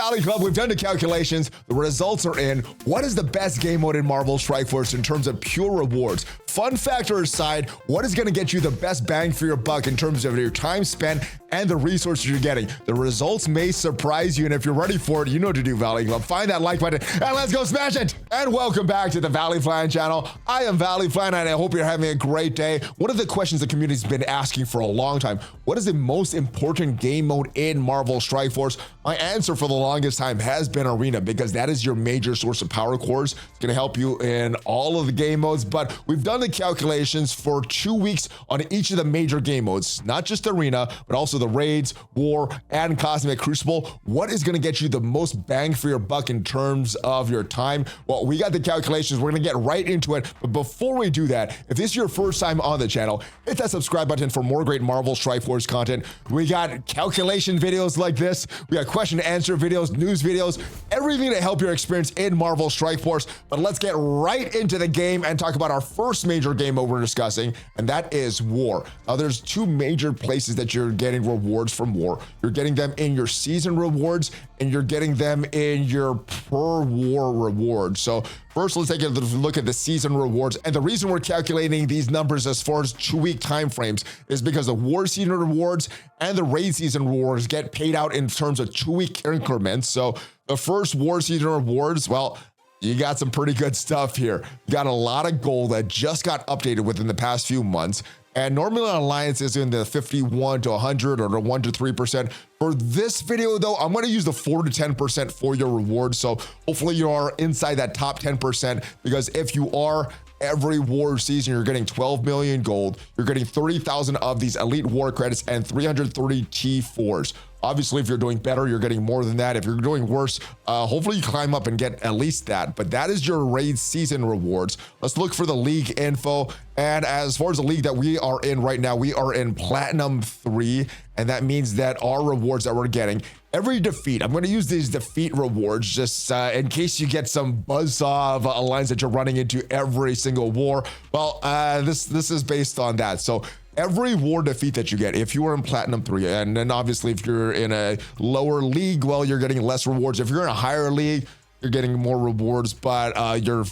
Valley Club, we've done the calculations. The results are in. What is the best game mode in Marvel Strike Force in terms of pure rewards? Fun factor aside, what is going to get you the best bang for your buck in terms of your time spent and the resources you're getting? The results may surprise you, and if you're ready for it, you know what to do, Valley Club. Find that like button and let's go smash it. And welcome back to the ValleyFlyin channel. I am ValleyFlyin, and I hope you're having a great day. One of the questions the community's been asking for a long time: what is the most important game mode in Marvel Strike Force? My answer for the longest time has been Arena, because that is your major source of power cores. It's going to help you in all of the game modes, but we've done the calculations for 2 weeks on each of the major game modes, not just Arena, but also the Raids, War, and Cosmic Crucible. What is going to get you the most bang for your buck in terms of your time? Well, we got the calculations. We're going to get right into it, but before we do that, if this is your first time on the channel, hit that subscribe button for more great Marvel Strike Force content. We got calculation videos like this. We got question and answer videos, news videos, everything to help your experience in Marvel Strike Force. But let's get right into the game and talk about our first major game mode we're discussing, and that is War. Now, there's two major places that you're getting rewards from War. You're getting them in your season rewards, and you're getting them in your per war rewards. So first, let's take a look at the season rewards. And the reason we're calculating these numbers as far as 2 week time frames is because the War season rewards and the Raid season rewards get paid out in terms of 2 week increments. So the first War season rewards, well, you got some pretty good stuff here. You got a lot of gold that just got updated within the past few months. And normally on Alliance is in the 51 to 100 or the 1 to 3%. For this video though, I'm going to use the 4 to 10% for your rewards. So hopefully you are inside that top 10%, because if you are, every war season you're getting 12 million gold, you're getting 30,000 of these elite war credits and 330 T4s. Obviously, if you're doing better, you're getting more than that. If you're doing worse, hopefully you climb up and get at least that. But that is your Raid season rewards. Let's look for the league info. And as far as the league that we are in right now, we are in Platinum 3. And that means that our rewards that we're getting, every defeat, I'm going to use these defeat rewards just in case you get some buzzsaw of a lines that you're running into every single war. Well, this is based on that. So every war defeat that you get, if you are in Platinum 3, and then obviously if you're in a lower league, well, you're getting less rewards. If you're in a higher league, you're getting more rewards, but your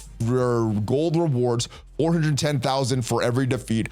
gold rewards, 410,000 for every defeat,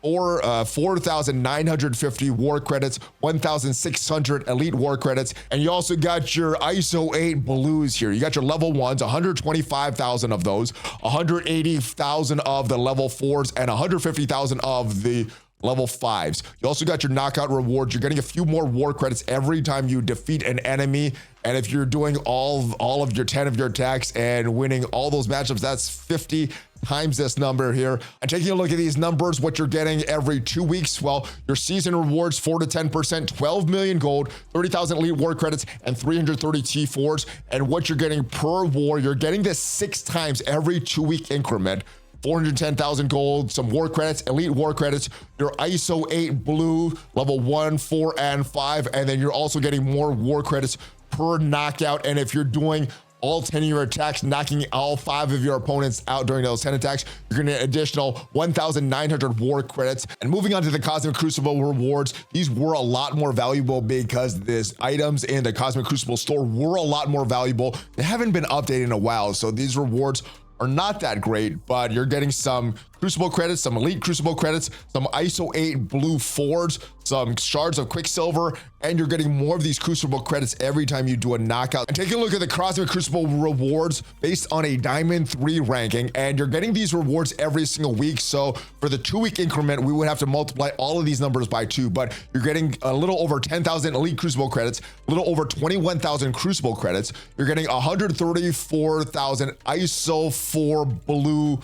or 4,950 war credits, 1,600 elite war credits, and you also got your ISO 8 blues here. You got your level 1s, 125,000 of those, 180,000 of the level 4s, and 150,000 of the level 5s. You also got your knockout rewards. You're getting a few more war credits every time you defeat an enemy. And if you're doing all of your 10 of your attacks and winning all those matchups, that's 50 times this number here. And taking a look at these numbers, what you're getting every 2 weeks, well, your season rewards, 4 to 10%, 12 million gold, 30,000 elite war credits, and 330 T4s. And what you're getting per war, you're getting this 6 times every 2 week increment. 410,000 gold, some war credits, elite war credits, your ISO 8 blue, level 1, 4, and 5, and then you're also getting more war credits per knockout. And if you're doing all 10 of your attacks, knocking all 5 of your opponents out during those 10 attacks, you're gonna get additional 1,900 war credits. And moving on to the Cosmic Crucible rewards, these were a lot more valuable because these items in the Cosmic Crucible store were a lot more valuable. They haven't been updated in a while, so these rewards are not that great, but you're getting some Crucible credits, some elite Crucible credits, some ISO 8 blue 4s, some shards of Quicksilver, and you're getting more of these Crucible credits every time you do a knockout. And taking a look at the Cosmic Crucible rewards based on a Diamond 3 ranking, and you're getting these rewards every single week. So for the 2 week increment, we would have to multiply all of these numbers by 2, but you're getting a little over 10,000 elite Crucible credits, a little over 21,000 Crucible credits. You're getting 134,000 ISO 4 blue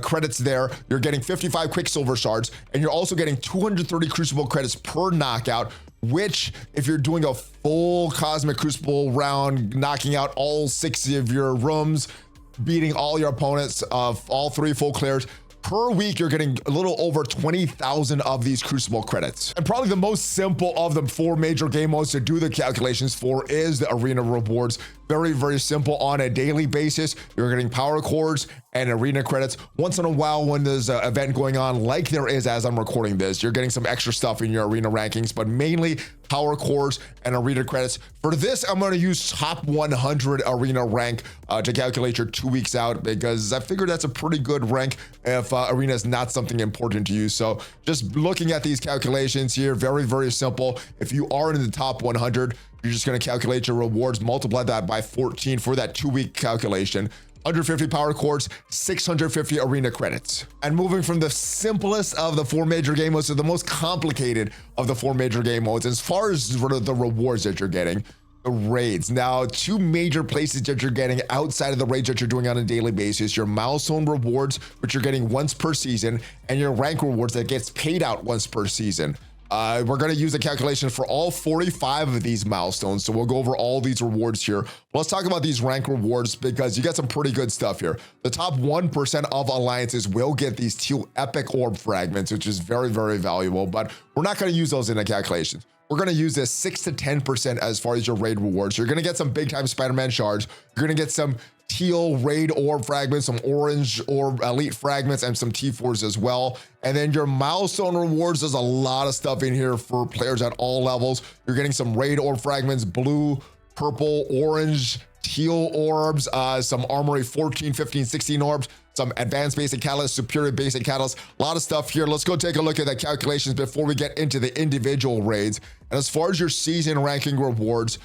credits there. You're getting 55 Quicksilver shards, and you're also getting 230 Crucible credits per knockout, which if you're doing a full Cosmic Crucible round, knocking out all 6 of your rooms, beating all your opponents of all 3 full clears, per week, you're getting a little over 20,000 of these Crucible credits. And probably the most simple of the 4 major game modes to do the calculations for is the Arena rewards. Very, very simple. On a daily basis, you're getting power cores and arena credits. Once in a while, when there's an event going on, like there is as I'm recording this, you're getting some extra stuff in your arena rankings, but mainly power cores and arena credits. For this, I'm going to use top 100 arena rank to calculate your 2 weeks out, because I figured that's a pretty good rank if arena is not something important to you. So just looking at these calculations here, very, very simple. If you are in the top 100, you're just going to calculate your rewards, multiply that by 14 for that 2-week calculation. 150 power cores, 650 arena credits. And moving from the simplest of the 4 major game modes to the most complicated of the 4 major game modes, as far as the rewards that you're getting, the raids. Now, 2 major places that you're getting outside of the raids that you're doing on a daily basis: your milestone rewards, which you're getting once per season, and your rank rewards that gets paid out once per season. We're going to use the calculation for all 45 of these milestones. So we'll go over all these rewards here. Let's talk about these rank rewards, because you got some pretty good stuff here. The top 1% of alliances will get these teal epic orb fragments, which is very, very valuable, but we're not going to use those in the calculations. We're going to use this 6 to 10% as far as your raid rewards. You're going to get some big time Spider-Man shards. You're going to get some teal raid orb fragments, some orange orb elite fragments, and some T4s as well. And then your milestone rewards, there's a lot of stuff in here for players at all levels. You're getting some raid orb fragments, blue, purple, orange, teal orbs, some armory 14, 15, 16 orbs, some advanced basic catalyst, superior basic catalyst, a lot of stuff here. Let's go take a look at the calculations before we get into the individual raids. And as far as your season ranking rewards,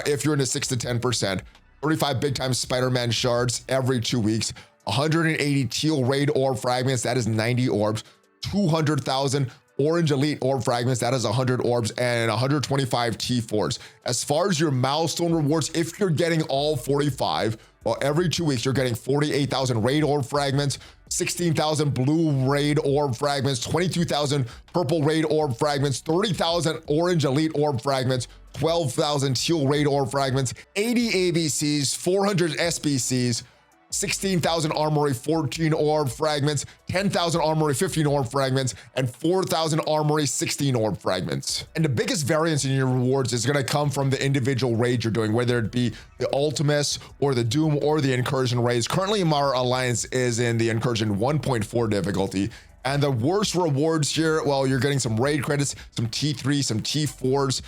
if you're in the 6 to 10%, 35 big time Spider-Man shards every 2 weeks, 180 teal raid orb fragments, that is 90 orbs, 200,000 orange elite orb fragments, that is 100 orbs, and 125 T4s. As far as your milestone rewards, if you're getting all 45, well, every 2 weeks you're getting 48,000 raid orb fragments, 16,000 blue raid orb fragments, 22,000 purple raid orb fragments, 30,000 orange elite orb fragments, 12,000 teal raid orb fragments, 80 ABCs, 400 SBCs, 16,000 armory 14 orb fragments, 10,000 armory 15 orb fragments, and 4,000 armory 16 orb fragments. And the biggest variance in your rewards is going to come from the individual raids you're doing, whether it be the Ultimus or the Doom or the Incursion raids. Currently, our alliance is in the Incursion 1.4 difficulty. And the worst rewards here, well, you're getting some raid credits, some T3, some T4s,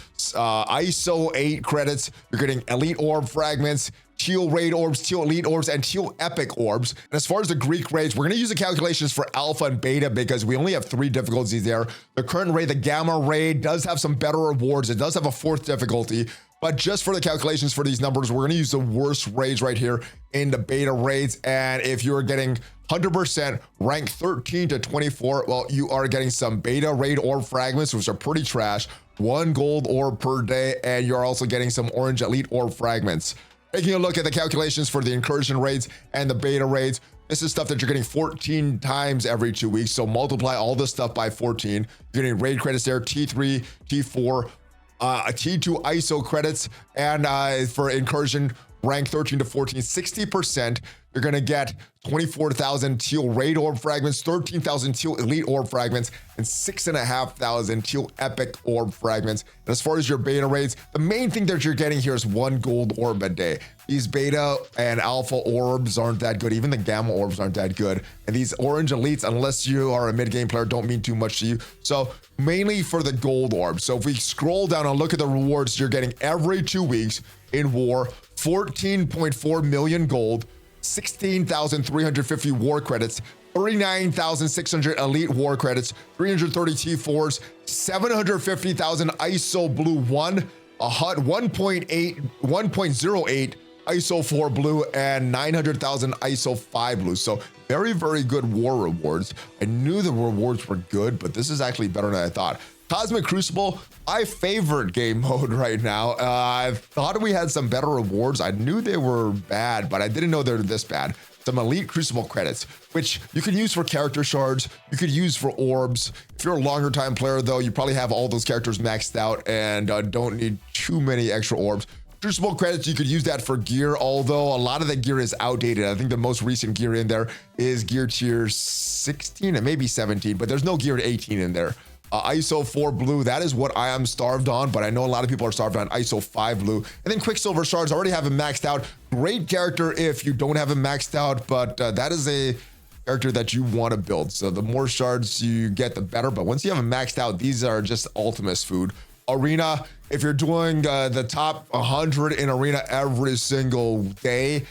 ISO 8 credits. You're getting elite orb fragments, teal raid orbs, teal elite orbs, and teal epic orbs. And as far as the Greek raids, we're going to use the calculations for alpha and beta, because we only have 3 difficulties there. The current raid, the gamma raid, does have some better rewards. It does have a 4th difficulty. But just for the calculations for these numbers, we're going to use the worst raids right here in the beta raids. And if you're getting 100% rank 13 to 24, well, you are getting some beta raid orb fragments, which are pretty trash, 1 gold orb per day, and you're also getting some orange elite orb fragments. Taking a look at the calculations for the incursion raids and the beta raids, this is stuff that you're getting 14 times every 2 weeks. So multiply all this stuff by 14. You're getting raid credits there, T3, T4, a T2 ISO credits, and for incursion rank 13 to 14, 60%. You're going to get 24,000 teal raid orb fragments, 13,000 teal elite orb fragments, and 6,500 teal epic orb fragments. And as far as your beta raids, the main thing that you're getting here is 1 gold orb a day. These beta and alpha orbs aren't that good. Even the gamma orbs aren't that good. And these orange elites, unless you are a mid-game player, don't mean too much to you. So mainly for the gold orbs. So if we scroll down and look at the rewards you're getting every 2 weeks in war, 14.4 million gold, 16,350 war credits, 39,600 elite war credits, 330 T4s, 750,000 ISO blue 1, a HUD 1.08 ISO 4 blue, and 900,000 ISO 5 blue. So very, very good war rewards. I knew the rewards were good, but this is actually better than I thought. Cosmic Crucible, my favorite game mode right now. I thought we had some better rewards. I knew they were bad, but I didn't know they were this bad. Some elite Crucible credits, which you can use for character shards, you could use for orbs. If you're a longer time player though, you probably have all those characters maxed out and don't need too many extra orbs. Crucible credits, you could use that for gear, although a lot of the gear is outdated. I think the most recent gear in there is gear tier 16 and maybe 17, but there's no gear 18 in there. ISO 4 blue, that is what I am starved on, but I know a lot of people are starved on ISO 5 blue. And then Quicksilver shards, already have him maxed out. Great character if you don't have him maxed out, but that is a character that you want to build. So the more shards you get, the better. But once you have him maxed out, these are just ultimate food. Arena, if you're doing the top 100 in Arena every single day,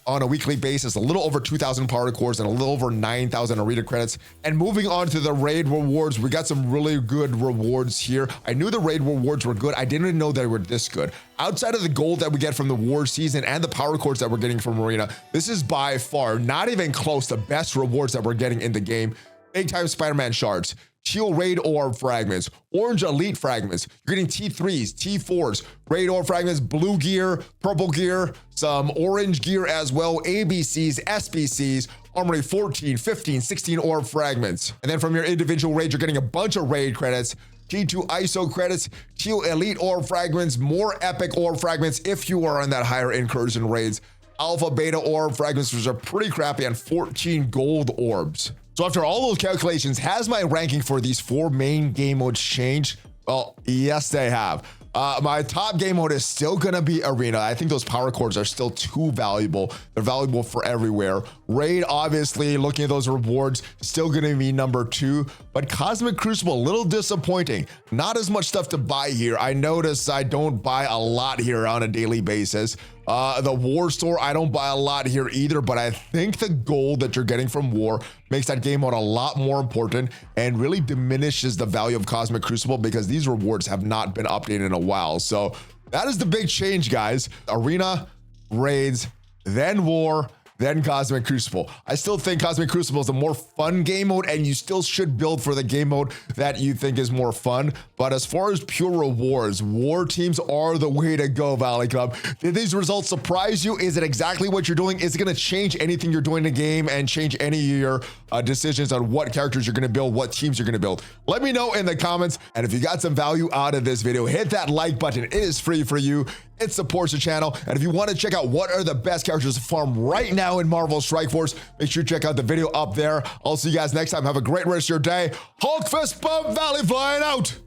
on a weekly basis, a little over 2,000 power cores and a little over 9,000 arena credits. And moving on to the raid rewards, we got some really good rewards here. I knew the raid rewards were good. I didn't know they were this good. Outside of the gold that we get from the war season and the power cores that we're getting from arena, this is by far not even close to best rewards that we're getting in the game. Big time Spider-Man shards, Teal Raid Orb fragments, Orange Elite fragments. You're getting T3s, T4s, Raid Orb fragments, blue gear, purple gear, some orange gear as well, ABCs, SBCs, Armory 14, 15, 16 orb fragments. And then from your individual raids, you're getting a bunch of raid credits, T2 ISO credits, Teal Elite Orb fragments, more epic orb fragments if you are on that higher incursion raids, Alpha Beta Orb fragments, which are pretty crappy, and 14 gold orbs. So after all those calculations, has my ranking for these 4 main game modes changed? Well, yes, they have. My top game mode is still gonna be Arena. I think those power cores are still too valuable. They're valuable for everywhere. Raid, obviously, looking at those rewards, still gonna be number 2. But Cosmic Crucible, a little disappointing. Not as much stuff to buy here. I notice I don't buy a lot here on a daily basis. The War Store, I don't buy a lot here either, but I think the gold that you're getting from War makes that game mode a lot more important and really diminishes the value of Cosmic Crucible because these rewards have not been updated in a while. So that is the big change, guys. Arena, raids, then War, then Cosmic Crucible. I still think Cosmic Crucible is a more fun game mode, and you still should build for the game mode that you think is more fun. But as far as pure rewards, war teams are the way to go, Valley Club. Did these results surprise you? Is it exactly what you're doing? Is it going to change anything you're doing in the game and change any of your decisions on what characters you're going to build, what teams you're going to build? Let me know in the comments. And if you got some value out of this video, hit that like button. It is free for you. It supports the channel. And if you want to check out what are the best characters to farm right now in Marvel Strike Force, make sure you check out the video up there. I'll see you guys next time. Have a great rest of your day. Hulk fist bump, ValleyFlyin out.